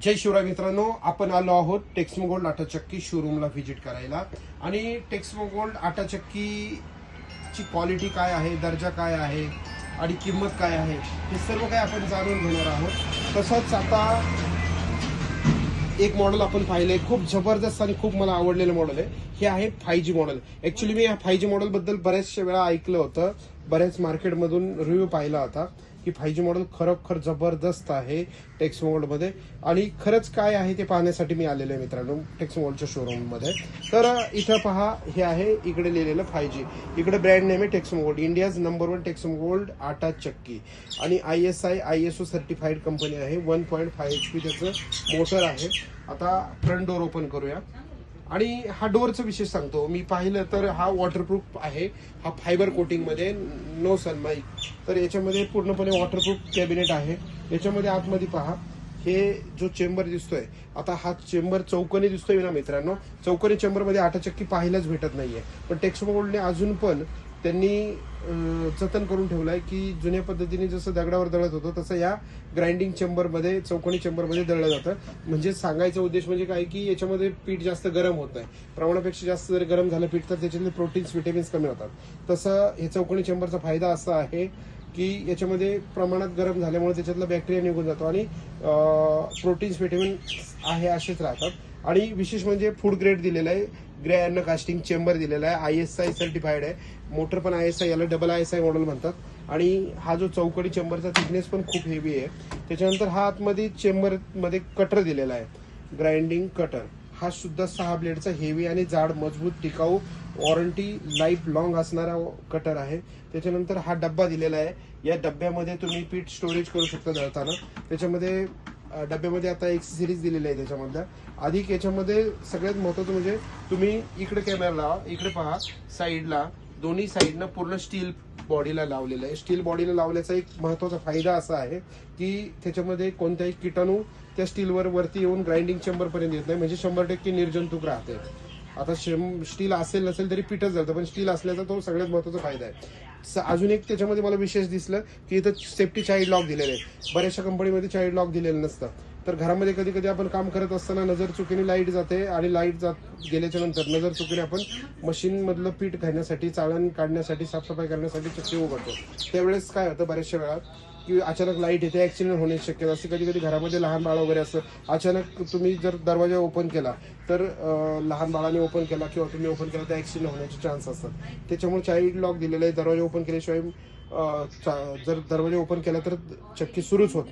जय शिवराय मित्रांनो, आपण आलो आहोत टेक्समो गोल्ड आटा चक्की शोरूमला व्हिजिट करायला. आणि टेक्समो गोल्ड आटा चक्कीची क्वालिटी काय आहे, दर्जा काय आहे आणि किंमत काय आहे हे सर्व काही आपण जाणून घेणार आहोत. तसंच आता एक मॉडेल आपण पाहिलंय, खूप जबरदस्त आणि खूप मला आवडलेलं मॉडेल आहे. हे आहे 5G मॉडेल. ऍक्च्युली मी या 5G मॉडेल बद्दल बऱ्याचशा वेळा ऐकलं होतं, बऱ्याच मार्केटमधून रिव्ह्यू पाहिला होता की 5G मॉडेल खरोखर जबरदस्त आहे टेक्समो गोल्ड मध्ये. आणि खरंच काय आहे ते पाहण्यासाठी मी आलेलो आहे मित्रांनो टेक्समो गोल्डच्या शोरूम मध्ये. तर इथं पहा, हे आहे इकडे लिहिलेलं 5G. इकडे ब्रँड नेम आहे Texmo gold, India's number 1 Texmo gold आटा चक्की. आणि ISI ISO सर्टिफाईड कंपनी आहे. 1.5 HP त्याचं मोटर आहे. आता फ्रंट डोअर ओपन करूया. आणि हा डोअरचा विशेष सांगतो, मी पाहिलं तर हा वॉटरप्रूफ आहे. हा फायबर कोटिंग मध्ये, नो सनमाईक. तर याच्यामध्ये पूर्णपणे वॉटरप्रूफ कॅबिनेट आहे. याच्यामध्ये आतमध्ये पहा, हे जो चेंबर दिसतोय, आता हा चेंबर चौकोनी दिसतोय ना मित्रांनो, चौकोनी चेंबर मध्ये आटा चक्की पाहायलाच भेटत नाहीये. पण टेक्समो गोल्डने अजून पण त्यांनी जतन करून ठेवलंय की जुन्या पद्धतीने जसं दगडावर दळत होतं तसं या ग्राइंडिंग चेंबरमध्ये, चौकोनी चेंबरमध्ये दळलं जातं. म्हणजे सांगायचा उद्देश म्हणजे काय की याच्यामध्ये पीठ जास्त गरम होत नाही. प्रमाणापेक्षा जास्त जर गरम झालं पीठ तर त्याच्यातले प्रोटीन्स, विटॅमिन्स कमी होतात. तसं हे चौकोनी चेंबरचा फायदा असा आहे की याच्यामध्ये प्रमाणात गरम झाल्यामुळे त्याच्यातला बॅक्टेरिया निघून जातो आणि प्रोटीन्स, विटॅमिन्स आहे असेच राहतात. आणि विशेष म्हणजे फूड ग्रेड दिलेला आहे, ग्रे अन्न कास्टिंग चेंबर दिलेला आहे, ISI सर्टिफाईड आहे. मोटर पण ISI, याला डबल ISI मॉडेल म्हणतात. आणि हा जो चौकडी चेंबरचा थिकनेस पण खूप हेवी आहे. त्याच्यानंतर हा आतमध्ये चेंबर मध्ये कटर दिलेला आहे, ग्राइंडिंग कटर. हा सुद्धा 6 ब्लेडचा हेवी आणि जाड, मजबूत, टिकाऊ, वॉरंटी लाईफ लॉंग असणारा कटर आहे. त्याच्यानंतर हा डब्बा दिलेला आहे. या डब्यामध्ये तुम्ही पीठ स्टोरेज करू शकता दळताना. त्याच्यामध्ये डब्यामध्ये आता एक सिरीज दिलेली आहे त्याच्यामधल्या. अधिक याच्यामध्ये सगळ्यात महत्त्वाचं म्हणजे तुम्ही इकडे कॅमेरा लावा, इकडे पहा, साईडला दोन्ही साईडनं पूर्ण स्टील बॉडीला लावलेलं आहे. स्टील बॉडीला लावल्याचा एक महत्त्वाचा फायदा असा आहे की त्याच्यामध्ये कोणत्याही किटाणू त्या स्टीलवर वरती येऊन ग्राइंडिंग चेंबर पर्यंत येत नाही. म्हणजे 100% निर्जंतुक राहते. आता स्टील असेल नसेल तरी पीठच जातं, पण स्टील असल्याचा तो सगळ्यात महत्त्वाचा फायदा आहे. अजून एक त्याच्यामध्ये मला विशेष दिसलं की इथं सेफ्टी चाइल्ड लॉक दिलेलं आहे. बऱ्याचशा कंपनीमध्ये चाइल्ड लॉक दिलेलं नसतं. तर घरामध्ये कधी कधी आपण काम करत असताना नजर चुकीने लाईट जाते आणि लाईट जात गेल्याच्या नंतर नजर चुकीने आपण मशीन मधलं पीठ घालण्यासाठी, चाळण काढण्यासाठी, साफसफाई करण्यासाठी चक्की उघडतो. त्यावेळेस काय होतं बऱ्याचशा वेळा की अचानक लाईट येते, ऍक्सिडेंट होण्याची शक्यता असते. कधी कधी घरामध्ये लहान बाळ वगैरे असतं, अचानक तुम्ही जर दरवाजा ओपन केला तर लहान बाळाने ओपन केला किंवा तुम्ही ओपन केला तर ऍक्सिडेंट होण्याचे चान्स असतात. त्याच्यामुळे चाइल्ड लॉक दिलेलं आहे. दरवाजा ओपन केल्याशिवाय जर दरवाजा ओपन केला तर चक्की सुरूच होत